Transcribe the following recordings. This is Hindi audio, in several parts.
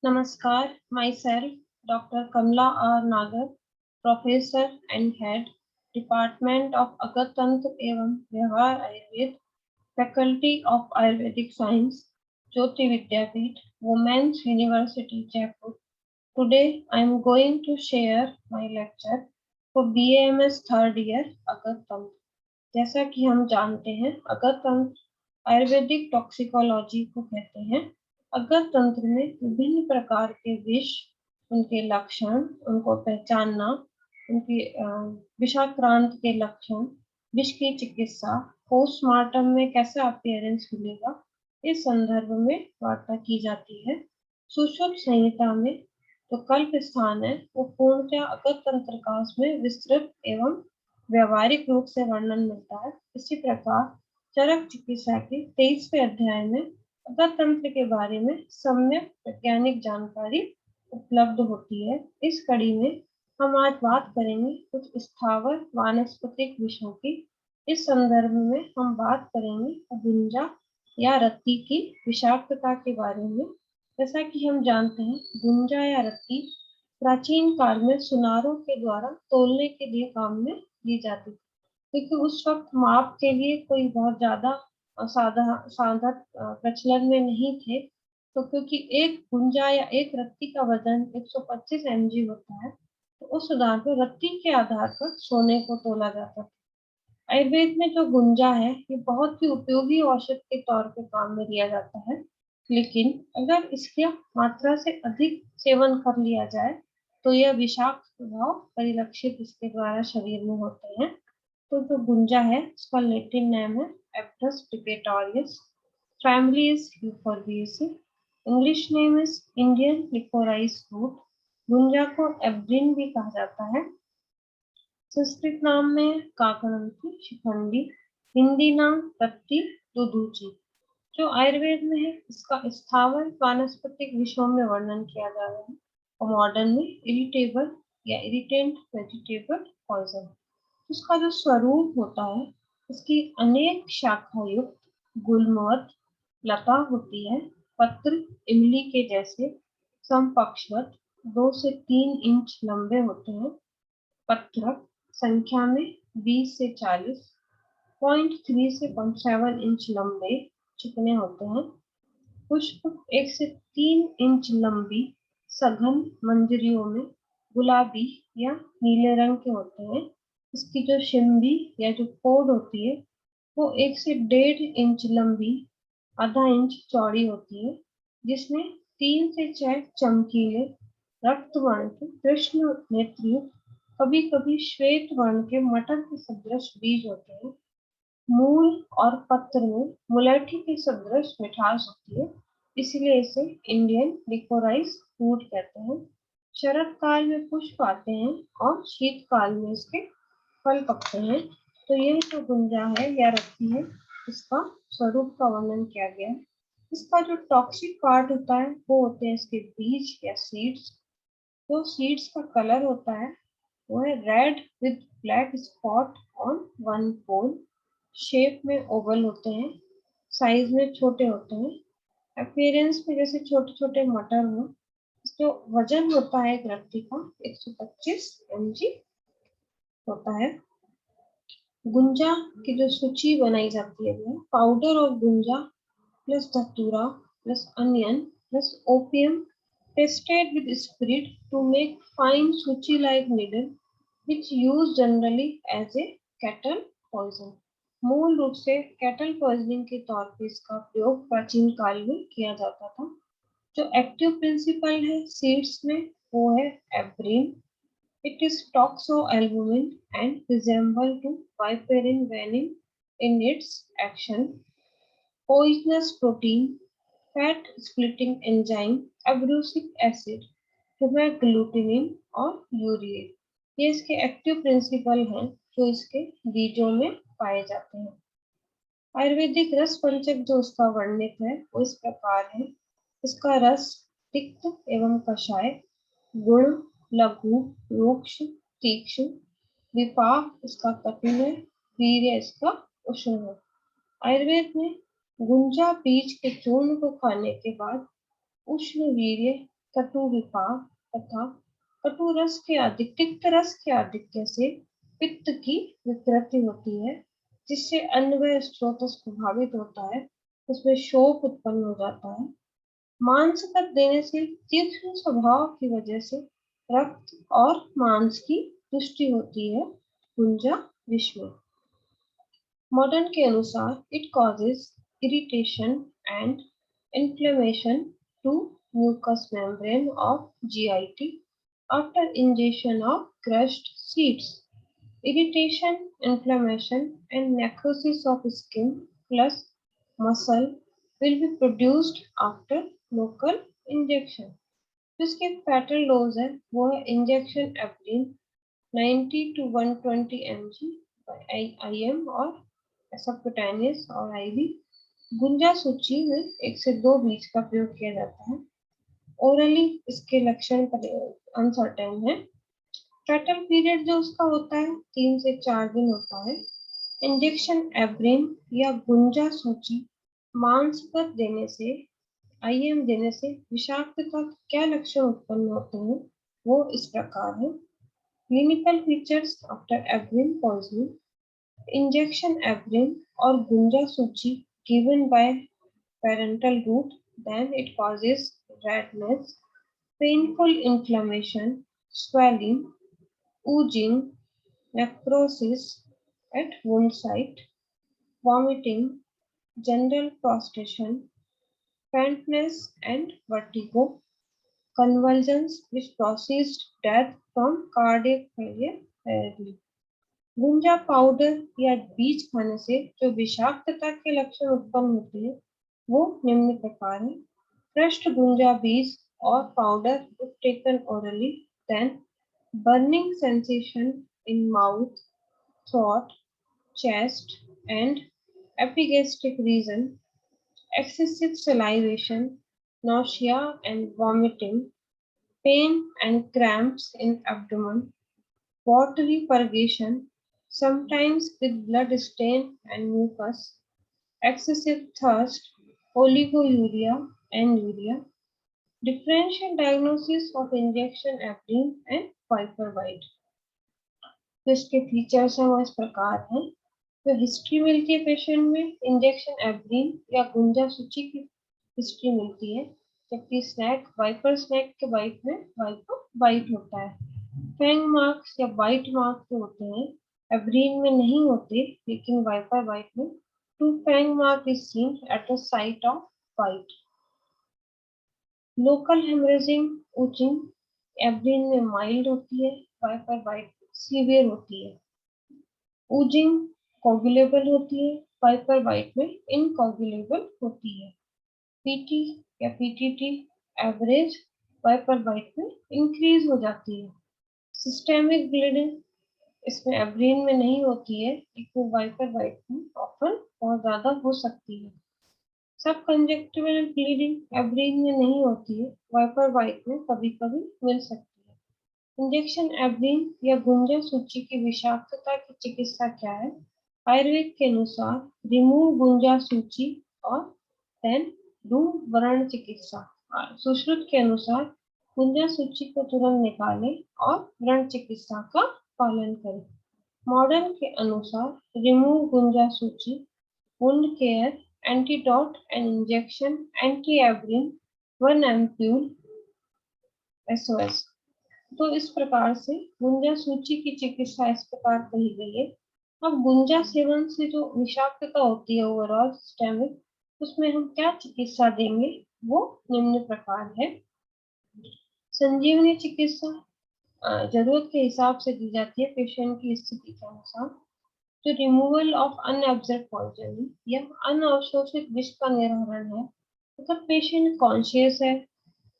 Namaskar, myself, Dr. Kamla R. Nagar, Professor and Head, Department of Agatantra एवं व्यवहार Ayurveda, Faculty of Ayurvedic Science, Jyoti Vidyapeeth, Women's University, Jaipur. Today I am going to share my lecture for BAMS third year अगतंत्र. जैसा कि हम जानते हैं अगतंत्र आयुर्वेदिक टॉक्सिकोलॉजी को कहते हैं। अगतंत्र में विभिन्न प्रकार के विष, उनके लक्षण, उनको पहचानना, उनके विषाक्रांत के लक्षण, विष की चिकित्सा, पोस्टमार्टम में कैसा अपीयरेंस मिलेगा, इस संदर्भ में वार्ता की जाती है। सुश्रुत संहिता में जो कल्प स्थान है वो पूर्णतः अगतंत्र काश में विस्तृत एवं व्यवहारिक रूप से वर्णन मिलता है। इसी प्रकार चरक चिकित्सा के 23वें अध्याय में अगतंत्र के बारे में सम्यक वैज्ञानिक जानकारी उपलब्ध होती है। इस कड़ी में हम आज बात करेंगे कुछ स्थावर वानस्पतिक विषयों की। इस संदर्भ में हम बात करेंगे गुंजा या रत्ती की विषाक्तता के बारे में। जैसा कि हम जानते हैं गुंजा या रत्ती प्राचीन काल में सुनारों के द्वारा तोलने के लिए काम में ली जाती थी, क्योंकि उस वक्त माप के लिए कोई बहुत ज्यादा साधन प्रचलन में नहीं थे। तो क्योंकि एक गुंजा या एक रत्ती का वजन 125 mg होता है, तो उस आधार पर रत्ती के आधार पर सोने को तोला जाता था। आयुर्वेद में जो गुंजा है ये बहुत ही उपयोगी औषध के तौर पे काम में लिया जाता है, लेकिन अगर इसकी मात्रा से अधिक सेवन कर लिया जाए तो यह विषाक्त प्रभाव परिलक्षित इसके द्वारा शरीर में होते हैं। तो जो गुंजा है इसका लैटिन नाम है Abrus precatorius, family is Euphorbiaceae, English name is Indian liquorice fruit. गुंजा को एब्रिन भी कहा जाता है। संस्कृत नाम में काकनंती, शिखंडी, हिंदी नाम रत्ती, दुदुची। जो आयुर्वेद में है इसका स्थावर वानस्पतिक विषयों में वर्णन किया जा रहा है और मॉडर्न में इरिटेबल या इरिटेंट वेजिटेबल पॉइजन। उसका जो स्वरूप होता है इसकी अनेक शाखा युक्त गुल्मवत लता होती है। पत्र इमली के जैसे समपक्षवत 2 से 3 इंच लंबे होते हैं। पत्रक संख्या में 20 से 40, 0.3 से 0.7 इंच लंबे चिकने होते हैं। पुष्प 1 से 3 इंच लंबी सघन मंजरियों में गुलाबी या नीले रंग के होते हैं। इसकी जो शिम्बी या जो कोड होती है वो 1 से 1.5 इंच लंबी, आधा इंच चौड़ी होती है, जिसमें 3 से 6 चमकीले रक्त वर्ण के कृष्ण नेत्रयुक्त, कभी कभी श्वेत वर्ण के मटर के सदृश बीज होते हैं। मूल और पत्र में मुलेठी के सदृश मिठास होती है, इसलिए इसे इंडियन लिकोराइस फ्रूट कहते हैं। शरद काल में पुष्प आते हैं और शीतकाल में इसके फल पकते हैं। तो यह जो गुंजा है या रत्ती है इसका स्वरूप का वर्णन किया गया है। इसका जो टॉक्सिक पार्ट होता है वो होते हैं इसके बीज या सीड्स। जो सीड्स का कलर होता है वो है red with black spot on one pole. Shape में ओवल होते हैं, साइज में छोटे होते हैं, अपीयरेंस में जैसे छोटे छोटे मटर हो। जो वजन होता है एक रत्ती का 125 mg होता है। गुंजा की जो सूची बनाई जाती है वो powder of gunja plus datura plus onion plus opium tested with spirit to make fine suchi like needle which used generally as a cattle poison। मूल रूप से कैटल पॉइजनिंग के तौर पर इसका प्रयोग प्राचीन काल में किया जाता था। जो एक्टिव प्रिंसिपल है सीड्स में वो है abrin. It is toxoalbumin and resemble to piperine venin in its action. Poisonous protein, fat splitting enzyme, abrasic acid, hemagglutinin और यूरिएट, ये इसके एक्टिव प्रिंसिपल हैं जो इसके बीजों में पाए जाते हैं। आयुर्वेदिक रस पंचक जो उसका वर्णित है वो इस प्रकार है। इसका रस तिक्त एवं कषाय, गुण लघु रूक्ष तीक्ष्ण, विपाक इसका कठिन है, वीर्य इसका उष्ण है। आयुर्वेद में गुंजा बीज के चूर्ण को खाने के बाद उष्ण वीर्य कटु विपाक तथा कटु रस के अधिक तिक्त रस के आधिक्य से पित्त की विकृति होती है, जिससे अन्न व स्रोत प्रभावित होता है, उसमें शोक उत्पन्न हो जाता है। मांस कर देने से तीक्ष्ण स्वभाव की वजह से रक्त और मांस की पुष्टि होती है गुंजा विष में। मॉडर्न के अनुसार it causes irritation and inflammation to mucous membrane of GIT after ingestion of crushed seeds. Irritation, inflammation, and necrosis of skin plus muscle will be produced after local injection. जिसके फैटल डोज है वो है injection apron 90 to 120 mg IM और सबक्यूटेनियस और IV। गुंजा सूची में 1 से 2 बीज का प्रयोग किया जाता है। ओरली इसके लक्षण अनसर्टेन है। फैटल पीरियड जो उसका होता है 3 से 4 दिन होता है। इंजेक्शन एब्रिन या गुंजा सूची मांस पर देने से IM देने से विषाक्तता के क्या लक्षण उत्पन्न होते हैं वो इस प्रकार है। Clinical features after abrin poisoning, injection abrin और गुंजा सूची given by parental route, then it causes redness, painful inflammation, swelling, oozing, necrosis at wound site, vomiting, general prostration, faintness and vertigo, convulsions which proceeds death from cardiac failure rarely. Gunja powder या बीज खाने से जो विषाक्तता के लक्षण उत्पन्न होते हैं वो निम्न प्रकार है। क्रश्ड गुंजा बीज और powder if taken orally, then burning sensation in mouth, throat, chest and epigastric region, excessive salivation, nausea and vomiting, pain and cramps in abdomen, watery purgation, sometimes with blood stain and mucus, excessive thirst, oliguria and urea. Differential diagnosis of injection एप्रिन and वाइपर वाइट। तो इसके फीचर्स हैं वो इस प्रकार हैं। तो हिस्ट्री मिलती है पेशेंट में इंजेक्शन एप्रिन या गुंजा सूची की हिस्ट्री मिलती है, जबकि स्नैक वाइपर स्नैक के वाइट में वाइपर वाइट होता है। फैंग मार्क्स या वाइट मार्क्स जो होते हैं एब्रीन में नहीं होते, लेकिन वाइपर वाइट में two fang mark is seen at the site of bite. Local haemorrhaging oozing abrin में माइल्ड होती है, वाइपर वाइट सीवियर होती है। ऊजिंग कोगुलेबल होती है, वाइपर वाइट में इनकोगुलेबल होती है। पीटी या पीटीटी एवरेज वाइपर वाइट में इंक्रीज हो जाती है। सिस्टेमिक ब्लीडिंग इसमें एब्रीन में नहीं होती है, लेकिन वाइपर वाइट में ऑफन बहुत ज्यादा हो सकती है। सब कंजक्टिवल ब्लीडिंग एब्रीन में नहीं होती है, वाइपर वाइट में कभी कभी मिल सकती है। इंजेक्शन एब्रीन या गुंजा सूची की विषाक्तता की चिकित्सा क्या है? आयुर्वेद के अनुसार रिमूव गुंजा सूची और देन डू व्रण चिकित्सा। सुश्रुत के अनुसार गुंजा सूची को तुरंत निकालें और व्रण चिकित्सा का पालन करें। मॉडर्न के अनुसार रिमूव गुंजा सूची, wound care, antidote and injection, anti abrin, 1 ampoule SOS। तो इस प्रकार से गुंजा सूची की चिकित्सा इस प्रकार कही गई है। अब गुंजा सेवन से जो विषाक्तता होती है ओवरऑल सिस्टेमिक, उसमें हम क्या चिकित्सा देंगे वो निम्न प्रकार है। संजीवनी चिकित्सा जरूरत के हिसाब से दी जाती है पेशेंट की स्थिति के अनुसार। तो रिमूवल ऑफ अनऑब्जर्व पॉइजनिंग या अनअवशोषित विष का निर्धारण है, मतलब पेशेंट कॉन्शियस है,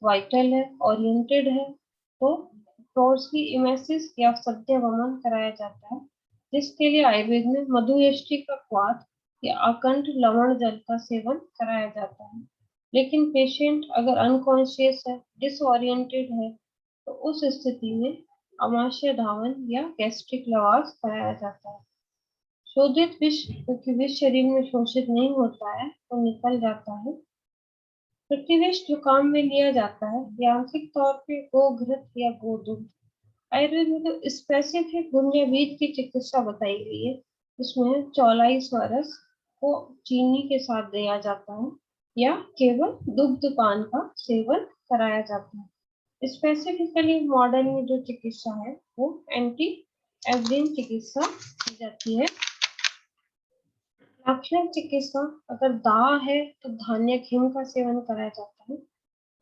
वाइटल है, ओरिएंटेड है, तो टॉर्सी इमेसिस या सत्य वमन कराया जाता है, जिसके लिए आयुर्वेद में मधुयष्टि का क्वाथ या अकंठ लवण जल का सेवन कराया जाता है। लेकिन पेशेंट अगर अनकॉन्शियस है, डिसओरिएंटेड है, तो उस स्थिति में अमाशय धावन या गैस्ट्रिक लवास कराया जाता है। शोधित विष, क्योंकि विष शरीर में शोषित नहीं होता है तो निकल जाता है। प्रतिवेश जो काम में लिया जाता है यांत्रिक तौर पे गोघृत या गोदुग्ध। आयुर्वेद में तो स्पेसिफिक गुंजा बीज की चिकित्सा बताई गई है। उसमें चौलाई स्वरस को चीनी के साथ दिया जाता है या केवल दुग्ध पान का सेवन कराया जाता है। स्पेसिफिकली मॉडर्न में जो चिकित्सा है वो एंटी एवरिन चिकित्सा की जाती है। लाक्षणिक चिकित्सा अगर दाह है तो धान्य घिम का सेवन कराया जाता है।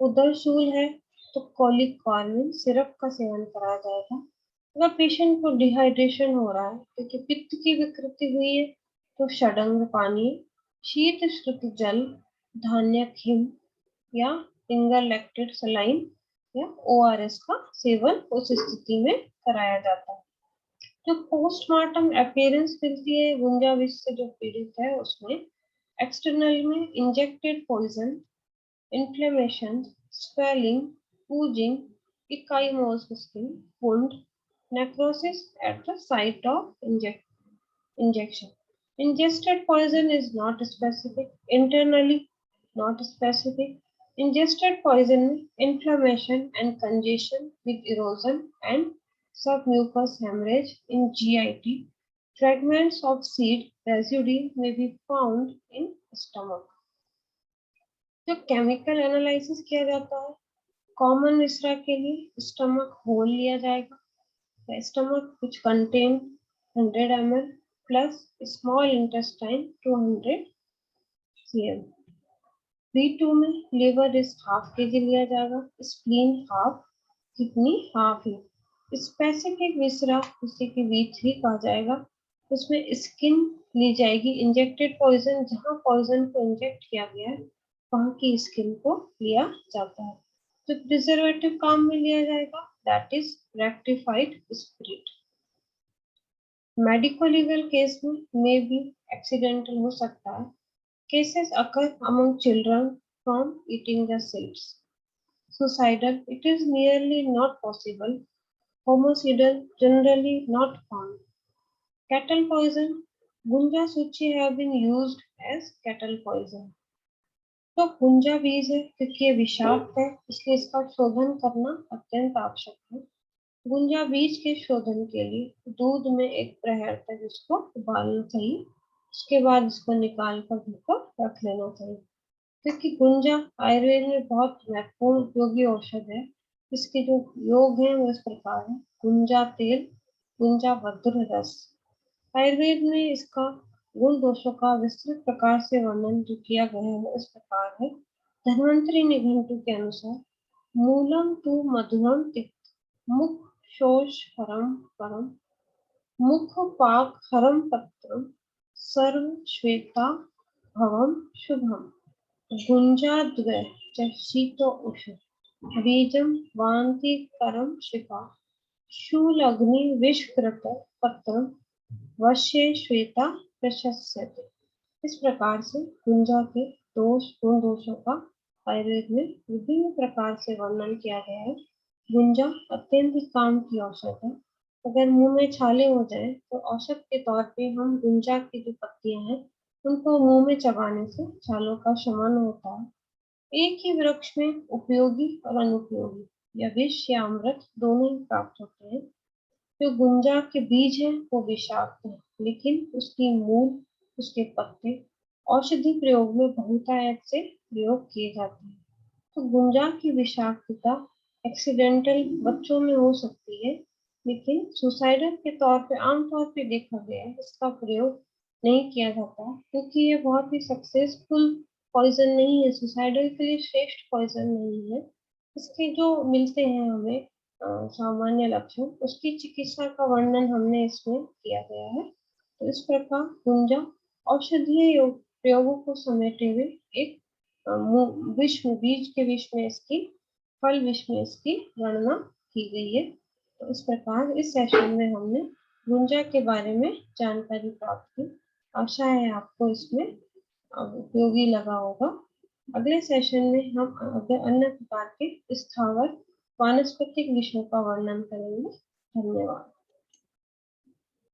उदरशूल है तो कॉलिक कॉर्निन सिरप का सेवन कराया जाएगा। अगर पेशेंट को डिहाइड्रेशन हो रहा है क्योंकि पित्त की विकृति हुई है तो षडंग पानी, शीत श्रुत जल, धान्य घिम या फिंगर लैक्टेट सलाइन या ओआरएस का सेवन उस स्थिति में कराया जाता है। जो पोस्टमार्टम अपीयरेंस मिलती है गुंजा विष से जो पीड़ित है उसमें एक्सटर्नल में injected poison, inflammation, swelling, oozing, ecchymosis skin, wound, necrosis at the site of injection. Ingested poison is not specific, internally not specific. Ingested poison में inflammation and congestion with erosion and submucous hemorrhage in GIT. Fragments of seed residue may be found in stomach. जो केमिकल एनालिसिस किया जाता है कॉमन विसरा के लिए स्टमक होल लिया जाएगा। Stomach which contain 100 ml plus small intestine 200 cm। B2 में लिवर इज हाफ kg लिया जाएगा, स्प्लीन हाफ, किडनी हाफ है। स्पेसिफिक विसरा जिसे कि B3 कहा जाएगा उसमें स्किन ली जाएगी। इंजेक्टेड पॉइजन जहां पॉइजन को इंजेक्ट किया गया है वहां की स्किन को लिया जाता है। तो प्रिजर्वेटिव काम में लिया जाएगा that is rectified spirit. Medico legal case में भी एक्सीडेंटल हो सकता है। Cases occur among children from eating the seeds. Suicidal it is nearly not possible. Homicidal generally not found. Cattle poison gunja suchi have been used as cattle poison. तो गुंजा बीज है क्योंकि ये विषाक्त है इसलिए इसका शोधन करना अत्यंत आवश्यक है। गुंजा बीज के शोधन के लिए दूध में एक प्रहर तक इसको उबालना चाहिए, उसके बाद इसको निकाल कर धोकर रख लेना चाहिए। क्योंकि गुंजा आयुर्वेद में बहुत महत्वपूर्ण उपयोगी औषध है। इसके जो योग हैं वो इस प्रकार है। गुंजा तेल, गुंजा भद्र रस। आयुर्वेद में इसका गुण दोषों का विस्तृत प्रकार से वर्णन जो किया गया है वो इस प्रकार है। धन्वंतरी निघंटु के अनुसार मूलम तु मधुरम तिक्त, मुख शोष हरम परम, मुख पाक हरम पत्रम, सर्व श्वेता भवम शुभम, गुंजाद्वय च शीतो उष, बीजम वांति करम शिपा, शूल अग्नि विषकृत पत्रम, वश्य श्वेता प्रशस्यते। इस प्रकार से गुंजा के दोष गुण दोषों का आयुर्वेद में विभिन्न प्रकार से वर्णन किया गया है। गुंजा अत्यंत काम की औषध है। अगर मुंह में छाले हो जाए तो औषध के तौर पे हम गुंजा की जो पत्तियां हैं उनको मुंह में चबाने से छालों का शमन होता है। एक ही वृक्ष में उपयोगी और अनुपयोगी या विष या अमृत दोनों ही प्राप्त होते हैं। जो गुंजा के बीज हैं वो विषाक्त हैं लेकिन उसकी मूल, उसके पत्ते औषधि प्रयोग में बहुतायत से प्रयोग किए जाते हैं। तो गुंजा की विषाक्तता एक्सीडेंटल बच्चों में हो सकती है लेकिन सुसाइडल के तौर पे आमतौर पे देखा गया है इसका प्रयोग नहीं किया जाता क्योंकि ये बहुत ही सक्सेसफुल पॉइजन नहीं है। सुसाइडल के लिए श्रेष्ठ पॉइजन नहीं है। इसके जो मिलते हैं हमें सामान्य लक्षण उसकी चिकित्सा का वर्णन हमने इसमें किया गया है। तो इस प्रकार गुंजा औषधीय प्रयोगों को समेटे हुए एक विष में बीज के विष में इसकी फल विष में इसकी गणना की गई है। तो इस प्रकार इस सेशन में हमने गुंजा के बारे में जानकारी प्राप्त की। आशा है आपको इसमें उपयोगी लगा होगा। अगले सेशन में हम अन्य प्रकार के स्थावर वानस्पतिक विषयों का वर्णन करेंगे। धन्यवाद।